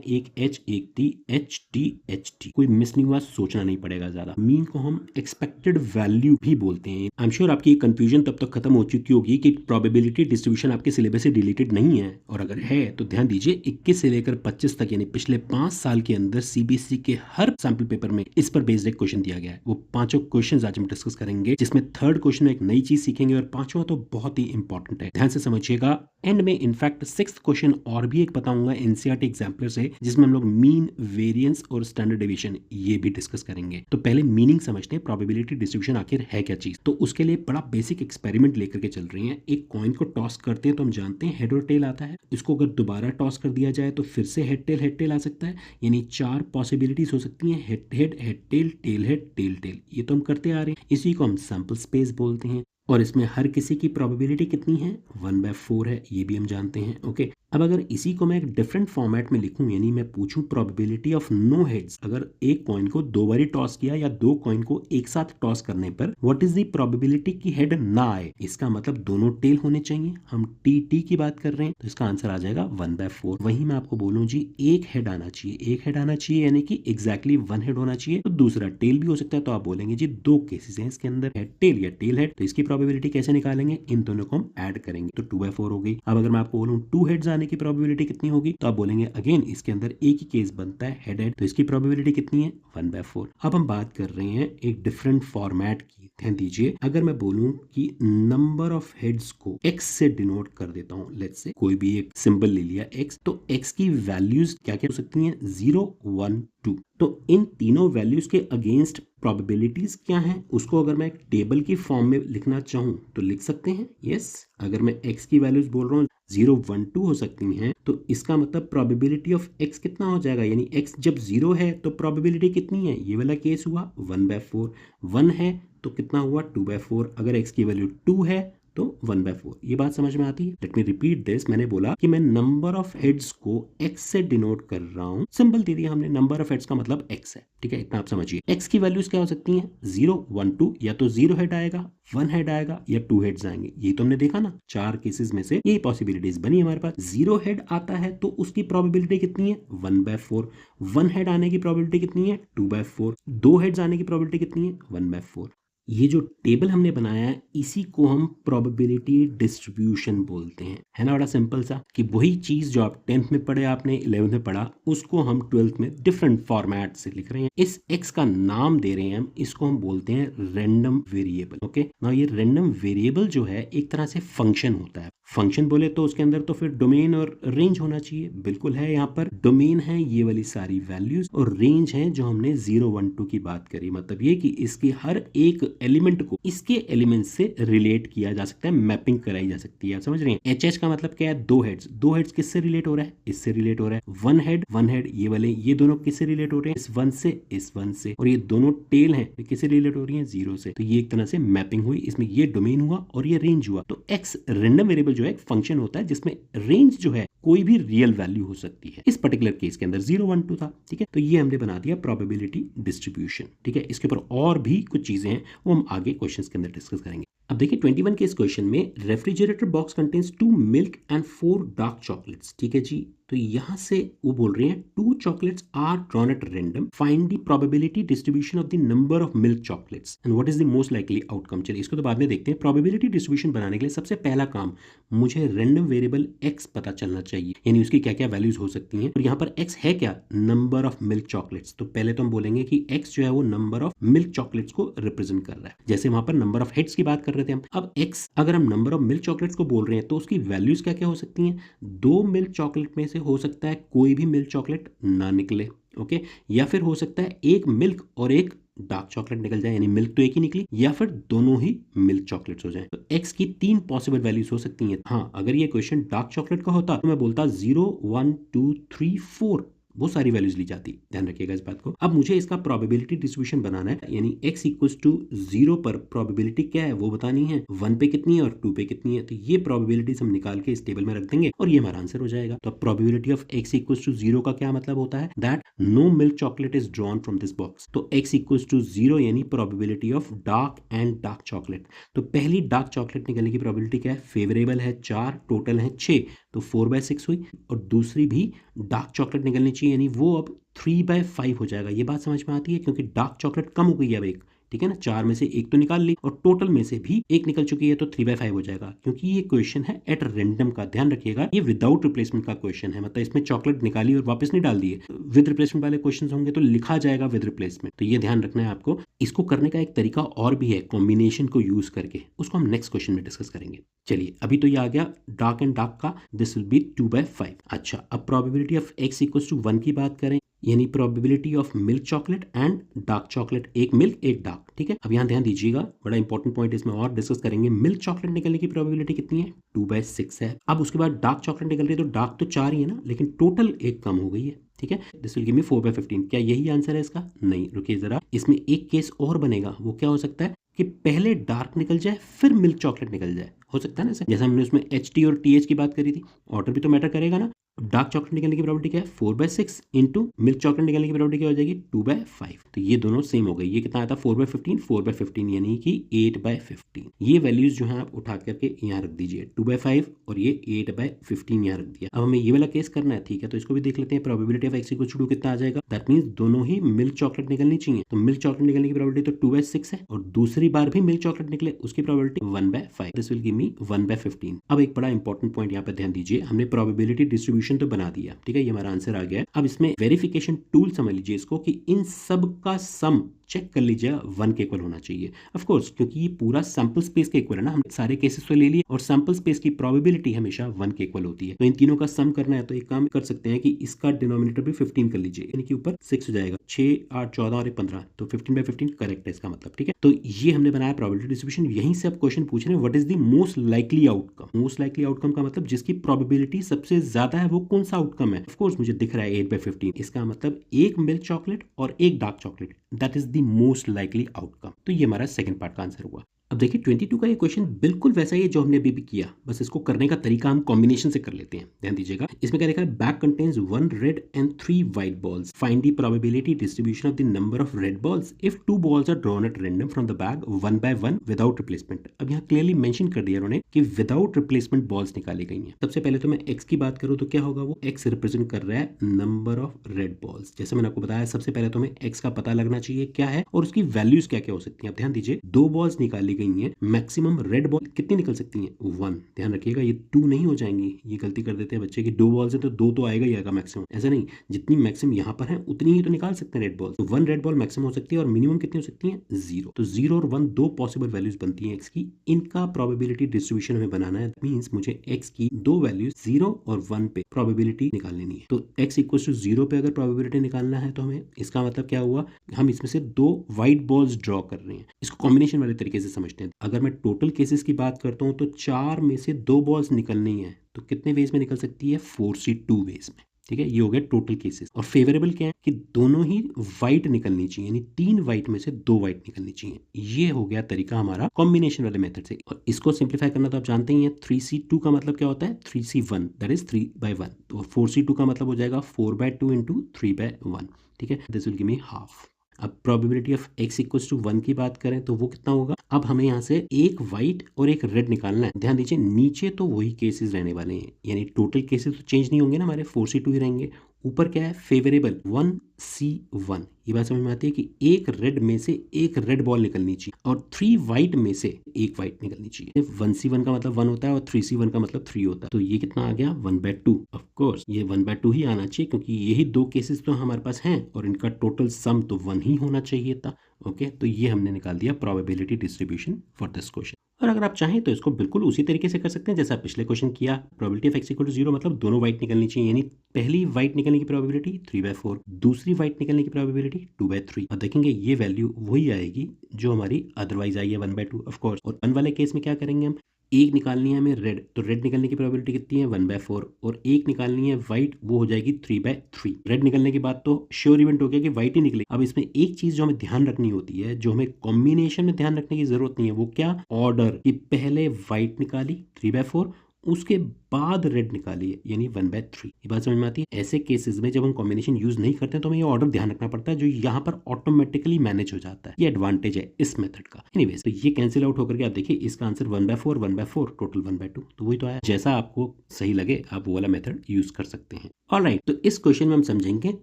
एक एच एक T, H T H T, कोई मिस नहीं हुआ, सोचना नहीं पड़ेगा ज्यादा। मीन को हम एक्सपेक्टेड वैल्यू भी बोलते हैं। आई एम श्योर आपकी कंफ्यूजन तब तक खत्म हो चुकी होगी कि प्रोबेबिलिटी डिस्ट्रीब्यूशन आपके सिलेबस से डिलीटेड नहीं है, और अगर है तो ध्यान दीजिए 21 से लेकर 25 तक यानी पिछले 5 साल के अंदर सीबीएसई के हर सैंपल पेपर में इस पर बेस्ड एक क्वेश्चन दिया गया है। वो पांचों क्वेश्चन आज हम डिस्कस करेंगे, जिसमें थर्ड क्वेश्चन में एक नई चीज सीखेंगे और पांचवा तो बहुत ही इंपॉर्टेंट है, ध्यान से समझिएगा। एंड में इनफैक्ट 6th क्वेश्चन और भी एक बताऊंगा एनसीईआरटी एग्जाम्पलर से, जिसमें हम लोग मीन, वेरिएंस और स्टैंडर्ड डेविएशन ये भी डिस्कस करेंगे। तो पहले मीनिंग समझते हैं, प्रोबेबिलिटी डिस्ट्रीब्यूशन आखिर है क्या चीज। तो उसके लिए बड़ा बेसिक एक्सपेरिमेंट लेकर के चल रही हैं। एक कॉइन को टॉस करते हैं तो हम जानते हैं हेड और टेल आता है। इसको अगर दोबारा टॉस कर दिया जाए तो फिर से हेड टेल आ सकता है, यानी 4 पॉसिबिलिटीज हो सकती हैं, head head tail, tail head, tail tail. ये तो हम करते आ रहे हैं, इसी को हम सैंपल स्पेस बोलते हैं। और इसमें हर किसी की प्रोबेबिलिटी कितनी है, 1/4 है, ये भी हम जानते हैं। ओके, अब अगर इसी को मैं एक डिफरेंट फॉर्मेट में लिखूं, यानी मैं पूछूं प्रोबेबिलिटी ऑफ नो हेड्स, अगर एक कॉइन को 2 बारी टॉस किया या 2 कॉइन को एक साथ टॉस करने पर व्हाट इज द प्रोबेबिलिटी कि हेड ना आए, इसका मतलब दोनों टेल होने चाहिए। हम टी की बात कर रहे हैं तो इसका आंसर आ जाएगा 1/4। वहीं मैं आपको बोलूं जी एक हेड आना चाहिए, एक हेड आना चाहिए यानी कि एग्जैक्टली 1 हेड होना चाहिए, तो दूसरा टेल भी हो सकता है। तो आप बोलेंगे जी 2 केसेस हैं इसके अंदर, हेड टेल या टेल हेड, तो इसकी प्रोबेबिलिटी कैसे निकालेंगे, इन दोनों को हम ऐड करेंगे तो 2/4 हो गई। अब अगर मैं आपको बोलूं 2 हेड्स आने की प्रोबेबिलिटी कितनी होगी, तो आप बोलेंगे अगेन इसके अंदर एक ही केस बनता है, हेड हेड, तो इसकी प्रोबेबिलिटी कितनी है, 1/4। अब हम बात कर रहे हैं एक डिफरेंट फॉर्मेट की, ध्यान दीजिए। अगर मैं बोलूं कि नंबर ऑफ हेड्स को x से डिनोट कर देता हूं, लेट्स से कोई भी एक सिंबल ले लिया x, तो x की वैल्यूज क्या क्या हो सकती हैं, 0, 1, 2। तो इन तीनों वैल्यूज के अगेंस्ट प्रोबेबिलिटीज क्या हैं, उसको अगर मैं एक टेबल की फॉर्म में लिखना चाहूं तो लिख सकते हैं। यस, अगर मैं x की वैल्यूज बोल रहा हूं 0, 1, 2 हो सकती हैं, तो इसका मतलब प्रोबेबिलिटी ऑफ x कितना हो जाएगा, यानी x जब 0 है तो प्रोबेबिलिटी कितनी है, ये वाला केस हुआ 1/4, 1 है तो कितना हुआ 2/4, अगर x की वैल्यू 2 है तो 1/4। ये बात समझ में आती है। लेट मी रिपीट दिस, मैंने बोला कि मैं नंबर ऑफ हेड्स को x से डिनोट कर रहा हूं, सिंबल दे दिया हमने, नंबर ऑफ हेड्स का मतलब x है, ठीक है, इतना आप समझिए। x की वैल्यूज क्या हो सकती हैं, 0, 1, 2, या तो 0 हेड आएगा, 1 हेड आएगा या 2 हेड्स आएंगे। ये तो हमने देखा ना, 4 केसेस में से यही पॉसिबिलिटीज बनी हमारे पास। 0 हेड आता है तो उसकी प्रोबेबिलिटी कितनी है, 1/4। 1 हेड आने की प्रोबेबिलिटी कितनी है, 2/4। 2 हेड्स आने की प्रोबेबिलिटी कितनी है, 1/4। ये जो टेबल हमने बनाया है इसी को हम प्रोबेबिलिटी डिस्ट्रीब्यूशन बोलते हैं, है ना, बड़ा सिंपल सा, कि वही चीज जो आप 10th में पढ़े, आपने 11th में पढ़ा, उसको हम 12th में डिफरेंट फॉर्मेट से लिख रहे हैं। इस x का नाम दे रहे हैं हम, इसको हम बोलते हैं रैंडम वेरिएबल। ओके, ना ये रैंडम वेरिएबल जो है एक तरह से फंक्शन होता है। फंक्शन बोले तो उसके अंदर तो फिर डोमेन और रेंज होना चाहिए, बिल्कुल है। यहाँ पर डोमेन है ये वाली सारी वैल्यूज, और रेंज है जो हमने 0, 1, 2 की बात करी, मतलब ये कि इसके हर एक एलिमेंट को इसके एलिमेंट से रिलेट किया जा सकता है, मैपिंग कराई जा सकती है। आप समझ रहे हैं। एच का मतलब क्या है, 2 हेड्स, 2 हेड्स किससे रिलेट हो रहा है, इससे रिलेट हो रहा है। 1 हेड, 1 हेड, ये वाले, ये दोनों किससे रिलेट हो रहे हैं, इस 1 से, इस 1 से। और ये दोनों टेल हैं, किससे रिलेट हो रही है, 0 से। तो ये एक तरह से मैपिंग हुई, इसमें ये डोमेन हुआ और ये रेंज हुआ। तो एक्स रैंडम वेरिएबल जो है एक फंक्शन होता है जिसमें रेंज जो है कोई भी रियल वैल्यू हो सकती है। इस पर्टिकुलर केस के अंदर 0, 1, 2 था, ठीक है। तो ये हमने बना दिया प्रोबेबिलिटी डिस्ट्रीब्यूशन, ठीक है। इसके ऊपर और भी कुछ चीजें हैं, वो हम आगे क्वेश्चंस के अंदर डिस्कस करेंगे। अब देखिए 21 के इस क्वेश्चन में, refrigerator box contains 2 milk and 4 dark chocolates, ठीक है जी। तो यहां से वो बोल रहे हैं 2 chocolates are drawn at random, find the probability distribution of the number of milk chocolates and what is the most likely outcome. चलिए इसको तो बाद में देखते हैं। प्रोबेबिलिटी डिस्ट्रीब्यूशन बनाने के लिए सबसे पहला काम, मुझे रैंडम वेरिएबल x पता चलना चाहिए, यानी उसकी क्या क्या वैल्यूज हो सकती हैं। और यहाँ पर x है क्या, नंबर ऑफ मिल्क चॉकलेट्स। तो पहले तो हम बोलेंगे कि x जो है वो नंबर ऑफ मिल्क चॉकलेट्स को रिप्रेजेंट कर रहा है, जैसे वहां पर नंबर ऑफ हेड्स की बात कर रहे थे हम। अब x अगर हम नंबर ऑफ मिल्क चॉकलेट्स को बोल रहे हैं तो उसकी वैल्यूज क्या क्या हो सकती हैं, 2 मिल्क चॉकलेट में से हो सकता है कोई भी मिल्क चॉकलेट ना निकले, ओके, या फिर हो सकता है एक मिल्क और एक डार्क चॉकलेट निकल जाए, यानी मिल्क तो एक ही निकली, या फिर दोनों ही मिल्क चॉकलेट्स हो जाए। तो x की 3 पॉसिबल वैल्यूज हो सकती हैं। हाँ, अगर ये क्वेश्चन डार्क चॉकलेट का होता तो मैं बोलता 0, 1, 2, 3, 4, वो सारी वैल्यूज ली जाती, ध्यान रखिएगा इस बात को। अब मुझे इसका प्रोबेबिलिटी डिस्ट्रीब्यूशन बनाना है, यानी x इक्वल्स टू 0 पर प्रोबेबिलिटी क्या है वो बतानी है, 1 पे कितनी है और 2 पे कितनी है। तो ये प्रोबेबिलिटीज हम निकाल के इस टेबल में रख देंगे और ये हमारा आंसर हो जाएगा। तो probability of x equals to 0 का क्या मतलब होता है, that no milk chocolate is drawn from this box. तो x इक्वल्स टू 0 यानी probability of dark and dark chocolate. तो पहली डार्क चॉकलेट निकलने की प्रोबेबिलिटी क्या है, फेवरेबल है 4, टोटल है 6, तो 4/6 हुई, और दूसरी भी डार्क चॉकलेट निकलनी चाहिए, यानी वो अब 3/5 हो जाएगा। ये बात समझ में आती है, क्योंकि डार्क चॉकलेट कम हो गई है अब एक, ठीक है ना, 4 में से एक तो निकाल ली और टोटल में से भी एक निकल चुकी है, तो 3/5 हो जाएगा। क्योंकि ये क्वेश्चन है एट रैंडम का, ध्यान रखिएगा, ये विदाउट रिप्लेसमेंट का क्वेश्चन है, मतलब इसमें चॉकलेट निकाली और वापस नहीं डाल दिए। विद रिप्लेसमेंट वाले क्वेश्चन होंगे तो लिखा जाएगा विद रिप्लेसमेंट, तो ये ध्यान रखना है आपको। इसको करने का एक तरीका और भी है कॉम्बिनेशन को यूज करके, उसको हम नेक्स्ट क्वेश्चन में डिस्कस करेंगे। चलिए, अभी तो ये आ गया डार्क एंड डार्क का, दिस विल बी 2/5। अच्छा, अब probability of x equals to 1 की बात करें, यानी probability of milk chocolate and dark chocolate, एक मिल्क एक डार्क, ठीक है। अब यहाँ ध्यान दीजिएगा, बड़ा इंपॉर्टेंट पॉइंट इसमें और डिस्कस करेंगे। मिल्क चॉकलेट निकलने की प्रोबेबिलिटी कितनी है? 2/6 है। अब उसके बाद डार्क चॉकलेट निकल रही है, तो डार्क तो 4 ही है ना, लेकिन टोटल एक कम हो गई है, ठीक है। दिस विल गिव मी 4/15। क्या यही आंसर है इसका? नहीं, रुकिए जरा, इसमें एक केस और बनेगा। वो क्या हो सकता है कि पहले डार्क निकल जाए फिर मिल्क चॉकलेट निकल जाए, हो सकता है ना, जैसे हमने उसमें HT और TH की बात करी थी, ऑर्डर भी तो मैटर करेगा ना। डार्क चॉकलेट निकलने की प्रोबेबिलिटी क्या है? 4/6 इंटू मिल्क चॉकलेट निकलने की प्रोबेबिलिटी क्या हो जाएगी? 2/5। तो ये दोनों सेम हो गई। ये कितना आया था? 4/15, 4/15 यानी कि 8/15। ये वैल्यूज जो है आप उठा करके यहाँ रख दीजिए, 2/5 और ये 8/15 यहाँ रख दिया। अब हमें ये वाला केस करना है, ठीक है, तो इसको भी देख लेते हैं। Probability of x equal to 2 कितना आ जाएगा? दैट मींस दोनों ही मिल्क चॉकलेट निकलनी चाहिए, तो मिल्क चॉकलेट निकलने की प्रोबेबिलिटी तो 2/6 है, और दूसरी बार भी मिल्क चॉकलेट निकले उसकी प्रोबेबिलिटी 1/5। दिस विल गिव मी 1/15। अब एक बड़ा इंपॉर्टेंट पॉइंट यहाँ पे ध्यान दीजिए, हमने प्रोबेबिलिटी डिस्ट्रीब्यूशन तो बना दिया, ठीक है, ये हमारा आंसर आ गया है। अब इसमें वेरिफिकेशन टूल समझ लीजिए इसको, कि इन सब का सम चेक कर लीजिए 1 के इक्वल होना चाहिए। ऑफ कोर्स, क्योंकि ये पूरा सैंपल स्पेस के इक्वल है ना, हमने सारे केसेस तो ले लिए, और सैंपल स्पेस की प्रोबेबिलिटी हमेशा 1 के इक्वल होती है। तो इन तीनों का सम करना है, तो एक काम कर सकते हैं कि इसका डिनोमिनेटर भी 15 कर लीजिए, यानी कि ऊपर 6 हो जाएगा, 6, 8, 14 और 15, तो 15/15 करेक्ट है इसका मतलब, ठीक है। तो ये हमने बनाया प्रोबेबिलिटी डिस्ट्रीब्यूशन। यहीं से आप क्वेश्चन पूछ रहे हैं, what is the most likely outcome. Most likely outcome का मतलब जिसकी प्रोबेबिलिटी सबसे ज्यादा है, वो कौन सा आउटकम है? ऑफ कोर्स मुझे दिख रहा है 8/15, इसका मतलब एक मिल्क चॉकलेट और एक dark chocolate, that is the most likely outcome. तो ये हमारा सेकंड पार्ट का आंसर हुआ। अब देखिए 22 का ये क्वेश्चन बिल्कुल वैसा ही है जो हमने अभी भी किया, बस इसको करने का तरीका हम कॉम्बिनेशन से कर लेते हैं। ध्यान दीजिएगा, इसमें क्या लिखा है? Bag contains 1 red and 3 white balls, find the probability distribution of the number of red balls if 2 balls are drawn at random from the bag 1/1 without replacement. अब यहाँ क्लियरली मेंशन कर दिया उन्होंने कि विदाउट रिप्लेसमेंट बॉल्स निकाली गई हैं। सबसे पहले तो मैं एक्स की बात करूँ तो क्या होगा? वो एक्स रिप्रेजेंट कर रहा है नंबर ऑफ रेड बॉल्स। जैसे मैंने आपको बताया, सबसे पहले तो हमें एक्स का पता लगना चाहिए क्या है और उसकी वैल्यूज क्या क्या हो सकती है। अब ध्यान दीजिए, 2 बॉल्स निकाली गई हैं, मैक्सिमम रेड बॉल कितनी निकल सकती हैं? 1। ध्यान रखिएगा, ये 2 नहीं हो जाएंगी, ये गलती कर देते हैं बच्चे की, 2 बॉल्स है तो 2 तो आएगा ही आएगा मैक्सिमम, ऐसा नहीं, जितनी मैक्सिमम यहाँ पर है उतनी ही तो निकाल सकते हैं रेड बॉल। तो 1 रेड बॉल मैक्सिमम हो सकती है, और मिनिमम कितनी हो सकती है? 0। तो 0 और 1 दो पॉसिबल वैल्यूज बनती हैं एक्स की, इनका प्रोबेबिलिटी डिस्ट्रीब्यूशन हमें बनाना है। मींस मुझे एक्स की दो वैल्यूज 0 और 1 पे प्रोबेबिलिटी निकाल लेनी है। तो x इक्वल टू 0 पे अगर प्रोबेबिलिटी निकालना है तो हमें, इसका मतलब क्या हुआ? हम इसमें से 2 व्हाइट बॉल्स ड्रॉ कर रहे हैं। इसको कॉम्बिनेशन वाले तरीके से समझते हैं। अगर मैं टोटल केसेस की बात करता हूं तो 4 में से 2 बॉल्स निकलनी है, तो कितने वेज में निकल सकती है? 4C2 वेज में, ठीक है। ये हो गया टोटल केसेस। और फेवरेबल क्या है कि दोनों ही व्हाइट निकलनी चाहिए, यानी 3 व्हाइट में से 2 व्हाइट निकलनी चाहिए। ये हो गया तरीका हमारा कॉम्बिनेशन वाले मेथड से। और इसको सिंप्लीफाई करना तो आप जानते ही हैं, 3C2 का मतलब क्या होता है? 3C1, that is 3/1। तो 4C2 का मतलब हो जाएगा 4/2 इंटू 3/1, ठीक है। This will give me half. अब probability of x equals to 1 की बात करें तो वो कितना होगा? अब हमें यहाँ से एक व्हाइट और एक रेड निकालना है। ध्यान दीजिए, नीचे तो वही केसेस रहने वाले हैं, यानी टोटल केसेस तो चेंज नहीं होंगे ना, हमारे 4C2 ही रहेंगे। ऊपर क्या है? Favourable 1C1। ये बात समझ में आती है कि एक रेड में से एक रेड बॉल निकलनी चाहिए और 3 व्हाइट में से एक व्हाइट निकलनी चाहिए। 1C1 का मतलब 1 होता है और 3C1 का मतलब 3 होता है। तो ये कितना आ गया? 1/2। ऑफ कोर्स ये 1/2 ही आना चाहिए, क्योंकि यही 2 केसेस तो हमारे पास हैं और इनका टोटल सम तो 1 ही होना चाहिए था। ओके, तो ये हमने निकाल दिया probability distribution for this question. और अगर आप चाहें तो इसको बिल्कुल उसी तरीके से कर सकते हैं जैसा पिछले क्वेश्चन किया। Probability of x equal to 0 मतलब दोनों व्हाइट निकलनी चाहिए, यानी पहली व्हाइट निकलने की प्रोबेबिलिटी 3/4, दूसरी व्हाइट निकलने की प्रोबेबिलिटी 2/3। और देखेंगे ये वैल्यू वही आएगी जो हमारी अदरवाइज आई है 1/2 ऑफ कोर्स। और 1 वाले केस में क्या करेंगे हम? एक निकालनी है हमें रेड, तो रेड निकलने की प्रोबेबिलिटी कितनी है? 1/4। और एक निकालनी है व्हाइट, वो हो जाएगी 3/3। रेड निकलने के बाद तो श्योर इवेंट हो गया कि व्हाइट ही निकले। अब इसमें एक चीज जो हमें ध्यान रखनी होती है, जो हमें कॉम्बिनेशन में ध्यान रखने की जरूरत नहीं है, वो क्या? ऑर्डर, कि पहले व्हाइट निकाली 3/4 उसके बाद रेड निकालिए, यानी 1/3। ये बात समझ में आती है। ऐसे केसेस में जब हम कॉम्बिनेशन यूज नहीं करते हैं तो हमें ये ऑर्डर ध्यान रखना पड़ता है, जो यहाँ पर ऑटोमेटिकली मैनेज हो जाता है। ये एडवांटेज है इस मेथड का। एनीवेज, तो ये कैंसिल आउट होकर के आप देखिए इसका आंसर 1/4, 1/4, टोटल 1/2, तो वही तो आया। जैसा आपको सही लगे आप वो वाला मेथड यूज कर सकते हैं। ऑलराइट, तो इस क्वेश्चन में हम समझेंगे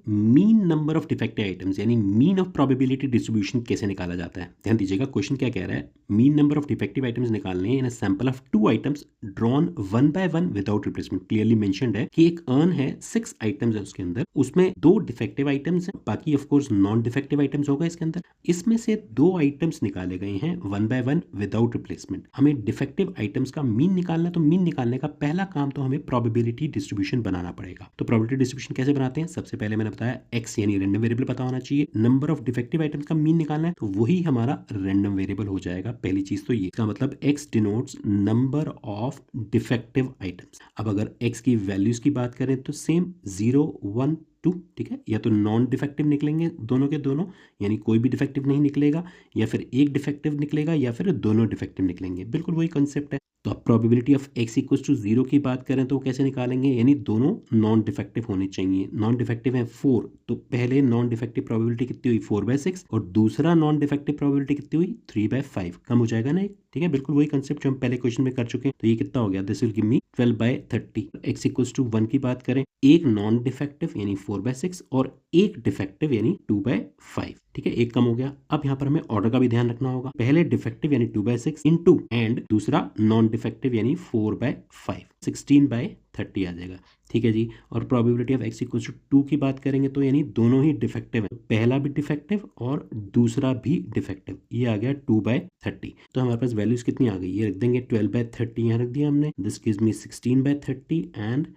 mean number of defective items, यानी मीन ऑफ प्रोबेबिलिटी डिस्ट्रीब्यूशन कैसे निकाला जाता है। ध्यान दीजिएगा, क्वेश्चन क्या कह रहा है, mean number of defective items निकालने हैं in a sample of 2 items drawn 1 by 1 without replacement. Clearly mentioned है कि एक अर्न है, 6 आइटम्स है उसके अंदर, उसमें 2 डिफेक्टिव आइटम्स हैं, बाकी of course non defective items होगा इसके अंदर। इसमें से 2 आइटम्स निकाले गए हैं 1 by 1 विदाउट रिप्लेसमेंट। हमें डिफेक्टिव आइटम्स का मीन निकालना है, तो मीन निकालने का पहला काम तो हमें प्रोबेबिलिटी डिस्ट्रीब्यूशन बनाना पड़ेगा। तो प्रोबेबिलिटी डिस्ट्रीब्यूशन कैसे बनाते हैं, सबसे पहले मैंने बताया x यानी रैंडम वेरिएबल पता होना चाहिए, नंबर ऑफ डिफेक्टिव आइटम्स का मीन निकालना है तो वही हमारा रैंडम वेरिएबल हो जाएगा। पहली चीज तो ये, इसका मतलब x denotes number of defective items. अब अगर x की वैल्यूज की बात करें तो सेम 0, 1, 2, ठीक है, या तो नॉन डिफेक्टिव निकलेंगे दोनों के दोनों, यानी कोई भी डिफेक्टिव नहीं निकलेगा, या फिर एक डिफेक्टिव निकलेगा, या फिर दोनों डिफेक्टिव निकलेंगे। बिल्कुल वही कंसेप्ट है। तो अब probability of x equal to 0 की बात करें तो कैसे निकालेंगे, यानी दोनों नॉन डिफेक्टिव होने चाहिए। नॉन डिफेक्टिव है 4, तो पहले नॉन डिफेक्टिव प्रोबेबिलिटी कितनी हुई 4/6, और दूसरा नॉन डिफेक्टिव प्रोबेबिलिटी कितनी हुई 3/5। कम हो जाएगा ना एक, ठीक है, बिल्कुल वही कंसेप्ट जो हम पहले क्वेश्चन में कर चुके हैं। तो ये कितना हो गया, this will give me 12/30। x equal to 1 की बात करें, एक नॉन डिफेक्टिव यानी 4/6 और एक डिफेक्टिव यानी 2/5, ठीक है, एक कम हो गया। अब यहाँ पर हमें ऑर्डर का भी ध्यान रखना होगा, पहले डिफेक्टिव यानी 2/6 इंटू एंड दूसरा नॉन डिफेक्टिव यानी 4/5, 16/30 आ जाएगा, ठीक है जी। और probability of x equal to 2 की बात करेंगे तो यानी दोनों ही डिफेक्टिव है, पहला भी डिफेक्टिव और दूसरा भी डिफेक्टिव, ये आ गया 2/30। तो हमारे पास वैल्यूज कितनी आ गई, ये रख देंगे 12/30 यहाँ रख दिया हमने, दिस गिव्स मी 16/30 एंड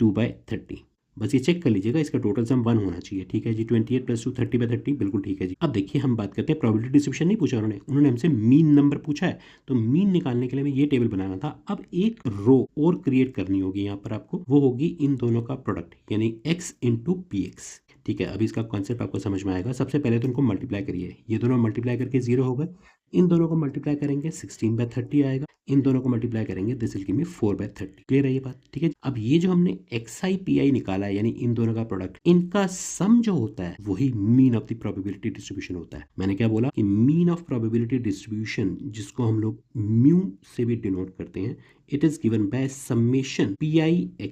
2/30। बस ये चेक कर लीजिएगा, इसका टोटल सम 1 होना चाहिए, ठीक है जी। 28 + 2 30/30, बिल्कुल ठीक है जी। अब देखिए हम बात करते हैं प्रोबेबिलिटी डिस्ट्रीब्यूशन नहीं पूछा उन्होंने हमसे मीन नंबर पूछा है, तो मीन निकालने के लिए हमें ये टेबल बनाना था। अब एक रो और क्रिएट करनी होगी यहाँ पर आपको, वो होगी इन दोनों का प्रोडक्ट, यानी x इंटू px, ठीक है। अब इसका कॉन्सेप्ट आपको समझ में आएगा। सबसे पहले तो इनको मल्टीप्लाई करिए, ये दोनों मल्टीप्लाई करके 0 हो गए, इन दोनों को मल्टीप्लाई करेंगे 16/30 आएगा, इन दोनों को मल्टीप्लाई करेंगे this will give me 4/30। Clear है ये बात, ठीक है। अब ये जो हमने xi pi निकाला है, यानी इन दोनों का प्रोडक्ट, इनका सम जो होता है वही mean of the probability distribution होता है। मैंने क्या बोला कि मीन ऑफ प्रोबेबिलिटी डिस्ट्रीब्यूशन, जिसको हम लोग म्यू से भी डिनोट करते हैं, it is given by summation pi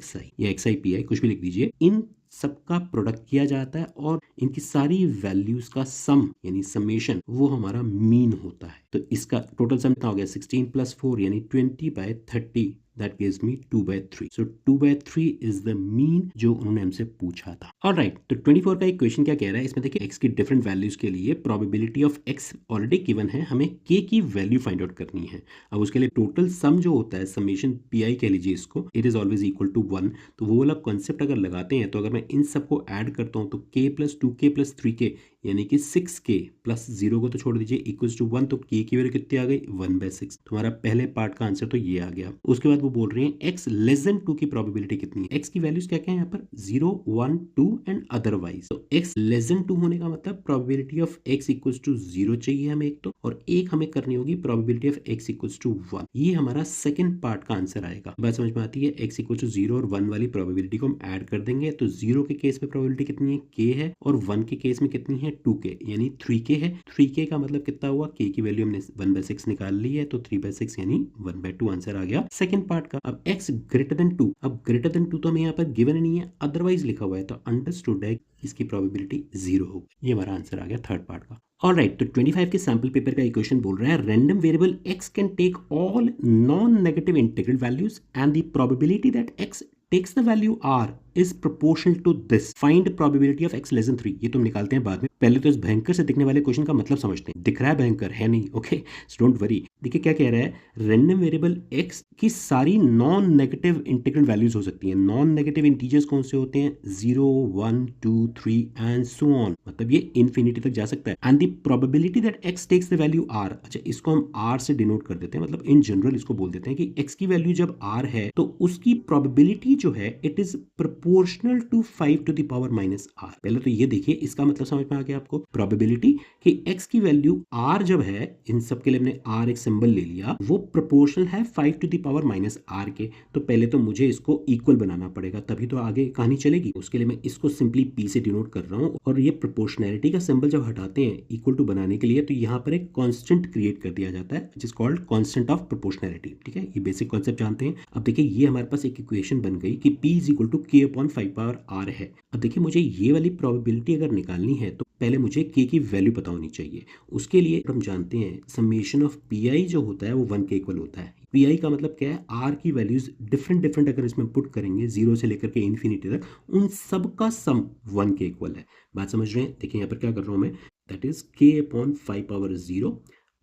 xi या xi pi, कुछ भी लिख दीजिए, इन सबका प्रोडक्ट किया जाता है और इनकी सारी वैल्यूज का सम यानी समेशन वो हमारा मीन होता है। तो इसका टोटल सम कितना हो गया 16 + 4 यानी 20/30, that gives me 2/3। So 2/3 is the mean जो उन्होंने हमसे पूछा था। Alright, तो 24 का एक क्वेश्चन क्या कह रहा है, इसमें देखिए x की डिफरेंट वैल्यूज के लिए probability of x already given है, हमें k की वैल्यू फाइंड आउट करनी है। अब उसके लिए टोटल सम जो होता है, समेशन pi कह लीजिए इसको, it is always equal to 1। तो वो वाला कॉन्सेप्ट अगर लगाते हैं, तो अगर मैं इन सबको ऐड करता हूँ तो k + 2k + 3k यानी कि 6k प्लस 0 को तो छोड़ दीजिए इक्वल्स टू 1, तो k की वैल्यू कितनी आ गई 1/6। तुम्हारा पहले पार्ट का आंसर तो ये आ गया। उसके बाद वो बोल रही है x लेस देन 2 की प्रोबेबिलिटी कितनी है। x की वैल्यूज क्या क्या है यहाँ पर 0, 1, 2 एंड अदरवाइज। तो x लेस देन 2 होने का मतलब probability of x equals to 0 चाहिए हमें एक तो, और एक हमें करनी होगी probability of x equals to 1। ये हमारा सेकंड पार्ट का आंसर आएगा। बात समझ में आती है। x इक्वल टू 0 और 1 वाली प्रोबेबिलिटी को हम ऐड कर देंगे, तो 0 के केस में प्रोबेबिलिटी कितनी है k है, और 1 के केस में कितनी है 2k यानी 3k है। 3k का मतलब कितना हुआ, k की वैल्यू हमने 1/6 निकाल ली है, तो 3/6 यानी 1/2 आंसर आ गया सेकंड पार्ट का। अब x ग्रेटर देन 2, अब ग्रेटर देन 2 तो हमें यहाँ पर गिवन नहीं है, अदरवाइज लिखा हुआ है, तो अंडरस्टूड है इसकी प्रोबेबिलिटी 0 होगी। ये हमारा आंसर आ गया थर्ड पार्ट का। ऑलराइट, तो 25 के सैंपल पेपर का इक्वेशन बोल रहा है random variable x can take all non negative integral values and the probability that x takes the value r is proportional to this. Find probability of x less than 3। ये तुम निकालते हैं बाद में, पहले तो इस भयंकर से दिखने वाले क्वेश्चन का मतलब समझते हैं। दिख रहा है भयंकर है नहीं, ओके, सो डोंट वरी। देखिए क्या कह रहा है, रैंडम वेरिएबल x की सारी नॉन नेगेटिव इंटीग्रल वैल्यूज हो सकती हैं। नॉन नेगेटिव इंटीजर्स कौन से होते हैं 0, 1, 2, 3 एंड सो ऑन, मतलब ये इन्फिनिटी तक जा सकता है। And the probability that x takes the value r, अच्छा इसको हम r से डिनोट कर देते हैं, मतलब इन जनरल इसको बोल देते हैं कि x की वैल्यू जब r है तो उसकी प्रोबेबिलिटी जो है it is proportional to 5 to the power minus r. पहले तो ये देखिए, इसका मतलब समझ में आ गया आपको। प्रोबेबिलिटी कि x की वैल्यू r जब है, इन सब के लिए हमने r एक सिंबल ले लिया, वो प्रोपोर्शनल है 5 to the power minus r के। तो पहले तो मुझे इसको इक्वल बनाना पड़ेगा, तभी तो आगे कहानी चलेगी। उसके लिए मैं इसको सिंपली p से डिनोट कर रहा हूँ। और ये प्रोपोर्शनैलिटी का सिंबल जब हटाते हैं इक्वल टू बनाने के लिए, तो यहाँ पर एक कांस्टेंट क्रिएट कर दिया जाता है which is called constant of proportionality. ठीक है, ये बेसिक कॉन्सेप्ट जानते हैं। अब देखिए, ये हमारे पास एक इक्वेशन बन गई कि p is equal to k upon 5 power r है। अब देखिए, मुझे ये वाली प्रोबेबिलिटी अगर निकालनी है तो पहले मुझे k की वैल्यू पता होनी चाहिए। उसके लिए हम जानते हैं समेशन ऑफ pi जो होता है वो 1 के इक्वल होता है। pi का मतलब क्या है, r की वैल्यूज डिफरेंट डिफरेंट अगर इसमें पुट करेंगे 0 से लेकर के इन्फिनिटी तक, उन सब का सम 1 के इक्वल है। बात समझ रहे हैं? देखिए यहाँ पर क्या कर रहा हूँ मैं, that is k upon 5 power 0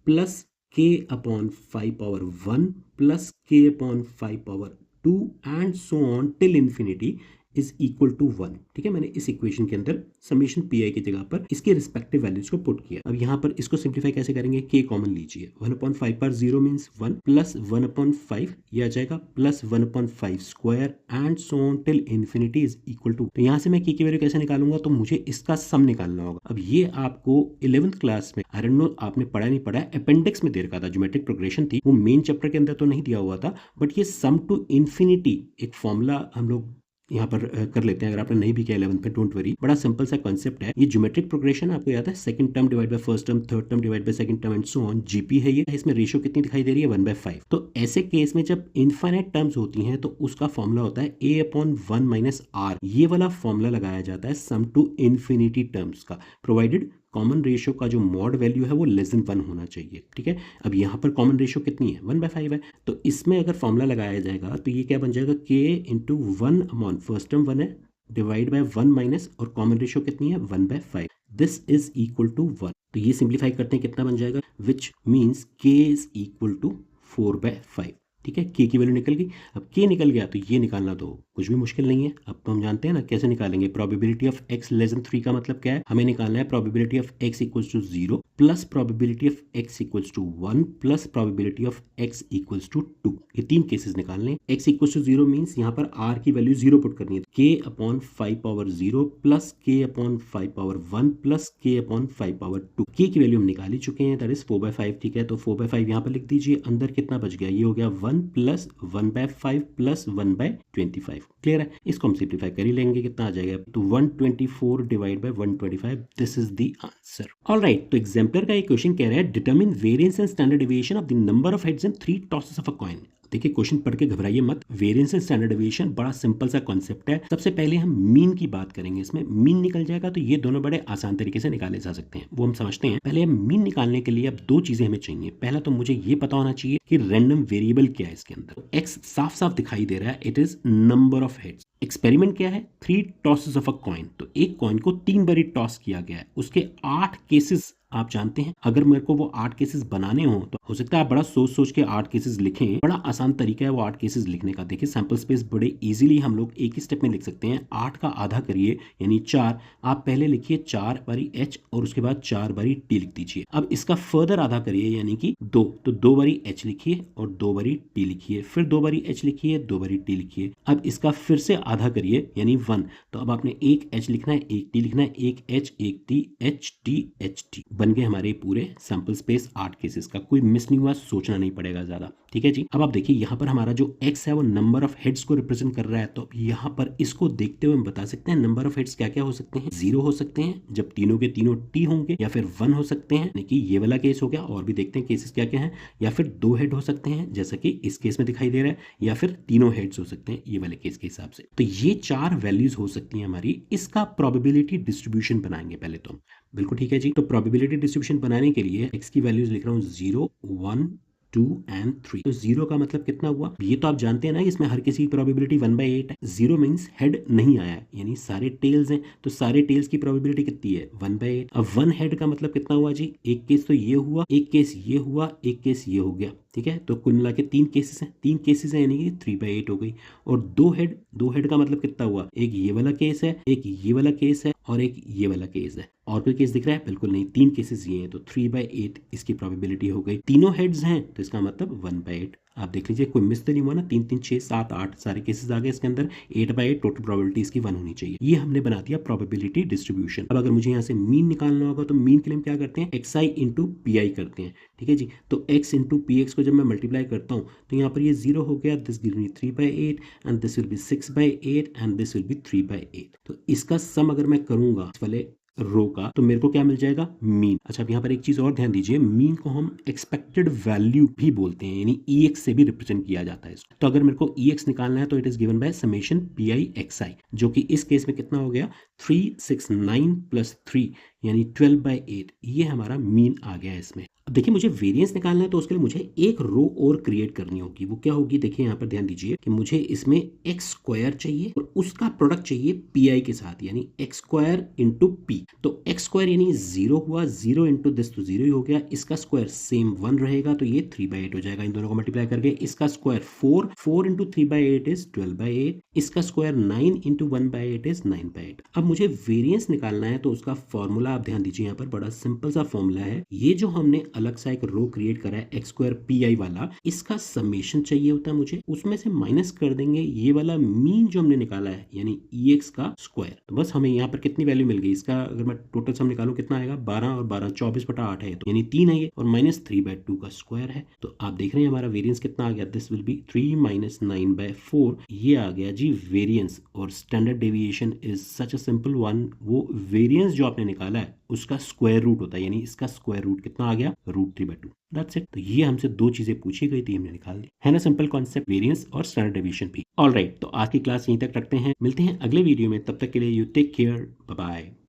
plus k upon 5 power 1 plus k upon 5 power 2 and so on till infinity is equal to 1। ठीक है, मैंने इस इक्वेशन के अंदर समेशन पी की जगह पर इसके रिस्पेक्टिव वैल्यूज को पुट किया। अब यहाँ पर इसको सिंप्लीफाई कैसे करेंगे, k कॉमन लीजिए। 1/5 पर 0 मीन्स 1 प्लस 1/5 ये आ जाएगा plus 1/5 square and so on till infinity is equal to. तो यहाँ से मैं k की वैल्यू कैसे निकालूंगा, तो मुझे इसका सम निकालना होगा। अब ये आपको 11th क्लास में, आई डोंट नो आपने पढ़ा नहीं पढ़ा, अपेंडिक्स में दे रखा था। ज्योमेट्रिक प्रोग्रेशन थी, वो मेन चैप्टर के अंदर तो नहीं दिया हुआ था, बट ये सम टू इन्फिनिटी एक फॉर्मूला हम लोग यहाँ पर कर लेते हैं। अगर आपने नहीं भी किया 11th में, डोंट वरी, बड़ा सिंपल सा कॉन्सेप्ट है। ये ज्योमेट्रिक प्रोग्रेशन आपको याद है, second term divide by first term, third term divide by second term and so on. GP है ये, इसमें रेशियो कितनी दिखाई दे रही है, 1/5। तो ऐसे केस में जब इनफाइनाइट टर्म्स होती हैं तो उसका फॉर्मूला होता है a अपॉन 1 माइनस r। ये वाला फॉर्मूला लगाया जाता है सम टू इन्फिनिटी टर्म्स का, प्रोवाइडेड कॉमन रेशियो का जो मॉड वैल्यू है वो लेस देन 1 होना चाहिए। ठीक है, अब यहाँ पर कॉमन रेशियो कितनी है, 1/5 है। तो इसमें अगर फॉर्मूला लगाया जाएगा तो ये क्या बन जाएगा, k into 1 upon first term 1 है डिवाइड बाय 1 माइनस, और कॉमन रेशियो कितनी है 1/5, दिस इज इक्वल टू 1। तो ये सिंप्लीफाई करते हैं, कितना बन जाएगा, which means k is equal to 4/5। ठीक है, k की वैल्यू निकल गई। अब k निकल गया तो ये निकालना तो कुछ भी मुश्किल नहीं है। अब तो हम जानते हैं ना कैसे निकालेंगे। Probability of x less than 3 का मतलब क्या है, हमें निकालना है probability of x equals to 0 plus probability of x equals to 1 plus probability of x equals to 2। ये तीन केसेस निकालने हैं। x इक्वल्स टू 0 मीन्स यहाँ पर r की वैल्यू 0 पुट करनी है, k upon 5 power 0 plus k upon 5 power 1 plus k upon 5 power 2। k की वैल्यू हम निकाल ही चुके हैं, दैट इज 4/5। ठीक है, तो 4/5 यहाँ पर लिख दीजिए, अंदर कितना बच गया, ये हो गया 1 प्लस 1/5 प्लस 1/25। क्लियर है, इसको हम सिंप्लीफाई कर ही लेंगे, कितना आ जाएगा, तो 124 divide by 125, this is the answer. Alright, तो एग्जाम्पलर का एक क्वेश्चन कह रहा है determine variance and standard deviation of the number of heads in 3 tosses of a coin. देखिए, क्वेश्चन पढ़ के घबराइए मत। वेरिएंस एंड स्टैंडर्ड डेविएशन बड़ा सिंपल सा कॉन्सेप्ट है। सबसे पहले हम मीन की बात करेंगे। इसमें मीन निकल जाएगा तो ये दोनों बड़े आसान तरीके से निकाले जा सकते हैं, वो हम समझते हैं। पहले मीन निकालने के लिए अब दो चीजें हमें चाहिए। पहला तो मुझे ये पता होना चाहिए कि रैंडम वेरिएबल क्या है इसके अंदर। एक्स साफ साफ दिखाई दे रहा है, it is number of heads. Experiment क्या है, 3 टॉसेस ऑफ अ कॉइन। तो एक कॉइन को 3 बारी टॉस किया गया है, उसके 8 केसेस आप जानते हैं। अगर मेरे को वो 8 केसेस बनाने हो तो हो सकता है आप बड़ा सोच सोच के 8 केसेस लिखें, बड़ा आसान तरीका है वो 8 केसेस लिखने का। देखिए, सैंपल स्पेस बड़े इजीली हम लोग एक ही स्टेप में लिख सकते हैं। 8 का आधा करिए यानी 4, आप पहले लिखिए 4 बारी h और उसके बाद 4 बारी t लिख दीजिए। अब इसका फर्दर आधा करिए यानी कि 2, तो 2 बारी h लिखिए और 2 बारी t लिखिए, फिर 2 बारी h लिखिए, 2 बारी t लिखिए। अब इसका फिर से आधा करिए यानी 1, तो अब आपने एक h लिखना है, एक t लिखना है, एक h एक t, h t h t। बन गए हमारे पूरे सैंपल स्पेस 8 केसेस का। कोई मिस नहीं हुआ, सोचना नहीं पड़ेगा ज्यादा। ठीक है जी, अब आप देखिए यहाँ पर हमारा जो x है वो नंबर ऑफ हेड्स को रिप्रेजेंट कर रहा है। तो यहाँ पर इसको देखते हुए हम बता सकते हैं नंबर ऑफ हेड्स क्या क्या हो सकते हैं। 0 हो सकते हैं जब तीनों के तीनों t होंगे, या फिर 1 हो सकते हैं यानी कि ये वाला केस हो गया। और भी देखते हैं केसेस क्या क्या है, या फिर 2 हेड हो सकते हैं जैसा कि इस केस में दिखाई दे रहा है, या फिर तीनों हेड्स हो सकते हैं ये वाले केस के हिसाब से। तो ये 4 वैल्यूज हो सकती हैं हमारी। इसका प्रोबेबिलिटी डिस्ट्रीब्यूशन बनाएंगे पहले तो। बिल्कुल ठीक है जी। तो प्रोबेबिलिटी डिस्ट्रीब्यूशन बनाने के लिए x की वैल्यूज लिख रहा हूँ 0 1 2 एंड 3। तो 0 का मतलब कितना हुआ, ये तो आप जानते हैं ना, इसमें हर किसी की प्रोबेबिलिटी 1/8 है। 0 मींस हेड नहीं आया है, यानी सारे टेल्स हैं, तो सारे टेल्स की प्रोबेबिलिटी कितनी है 1/8। अब 1 हेड का मतलब कितना हुआ जी, एक केस तो ये हुआ, एक केस ये हुआ, एक केस ये हो गया। ठीक है, तो कुल मिला के 3 केसेस हैं, 3 केसेस हैं यानी कि 3/8 हो गई। और 2 हेड का मतलब कितना हुआ, एक ये वाला केस है, एक ये वाला केस है और एक ये वाला केस है। और कोई केस दिख रहा है, बिल्कुल नहीं, 3 केसेस ये हैं, तो 3/8 इसकी प्रोबेबिलिटी हो गई। तीनों हेड्स हैं तो इसका मतलब 1/8 आप देख लीजिए कोई मिस तो नहीं हुआ ना, 3 3 6 7 8 सारे केसेस आ गए इसके अंदर, 8/8 टोटल प्रोबेबिलिटी इसकी 1 होनी चाहिए। ये हमने बना दिया प्रोबेबिलिटी डिस्ट्रीब्यूशन। अब अगर मुझे यहाँ से मीन निकालना होगा तो मीन के लिए हम क्या करते हैं, xi इंटू पी करते हैं, ठीक है जी। तो x इंटू पी को जब मैं मल्टीप्लाई करता हूँ तो यहाँ पर ये 0 हो गया, this give me 3/8 and this will B 6/8 and this will B 3/8। तो इसका सम अगर मैं करूंगा इस वाले रो का तो मेरे को क्या मिल जाएगा, मीन। अच्छा, अब यहाँ पर एक चीज और ध्यान दीजिए, मीन को हम एक्सपेक्टेड वैल्यू भी बोलते हैं, यानी EX से भी रिप्रेजेंट किया जाता है इसको। तो अगर मेरे को EX निकालना है तो it is given by summation PI XI, जो कि इस केस में कितना हो गया, 369 प्लस 3 यानी 12/8। ये हमारा मीन आ गया है इसमें। अब देखिए मुझे वेरिएंस निकालना है तो उसके लिए मुझे एक रो और क्रिएट करनी होगी। वो क्या होगी, देखिए यहाँ पर ध्यान दीजिए कि मुझे इसमें x स्क्वायर चाहिए और उसका प्रोडक्ट चाहिए PI के साथ, यानी x स्क्वायर इंटू पी। तो x स्क्वायर यानी 0 हुआ, 0 इंटू दिस तो 0 ही हो गया, इसका स्क्वायर सेम 1 रहेगा तो ये 3/8 हो जाएगा। इन दोनों को मल्टीप्लाई करके इसका स्क्वायर 4 इंटू 3/8 इज 12/8, इसका स्क्वायर 9 इंटू 1/8 इज 9/8। अब मुझे वेरिएंस निकालना है तो उसका फॉर्मूला आप ध्यान दीजिए, यहाँ पर बड़ा सिंपल सा फॉर्मूला है। ये जो हमने अलग सा एक रो क्रिएट करा है x स्क्वायर PI वाला, इसका समेशन चाहिए होता है मुझे, उसमें से माइनस कर देंगे ये वाला मीन जो हमने निकाला है यानी EX का स्क्वायर। तो बस हमें यहाँ पर कितनी वैल्यू मिल गई, इसका अगर मैं टोटल सम निकालूं कितना आएगा, 12 और 12 24/8 है, तो यानी 3 है ये, और माइनस 3/2 का स्क्वायर है। तो आप देख रहे हैं हमारा वेरिएंस कितना आ गया, दिस विल बी 3 माइनस 9/4। ये आ गया जी वेरिएंस। और standard deviation is such a simple one, वो वेरिएंस जो आपने निकाला है उसका स्क्वायर रूट होता है, यानी इसका स्क्वायर रूट कितना आ गया, √3/2। That's it. तो ये हमसे दो चीजें पूछी गई थी, हमने निकाल दी, है ना, सिंपल कॉन्सेप्ट, वेरिएंस और स्टैंडर्ड डेविएशन भी। ऑलराइट, तो आज की क्लास यहीं तक रखते हैं, मिलते हैं अगले वीडियो में, तब तक के लिए you take care, bye bye.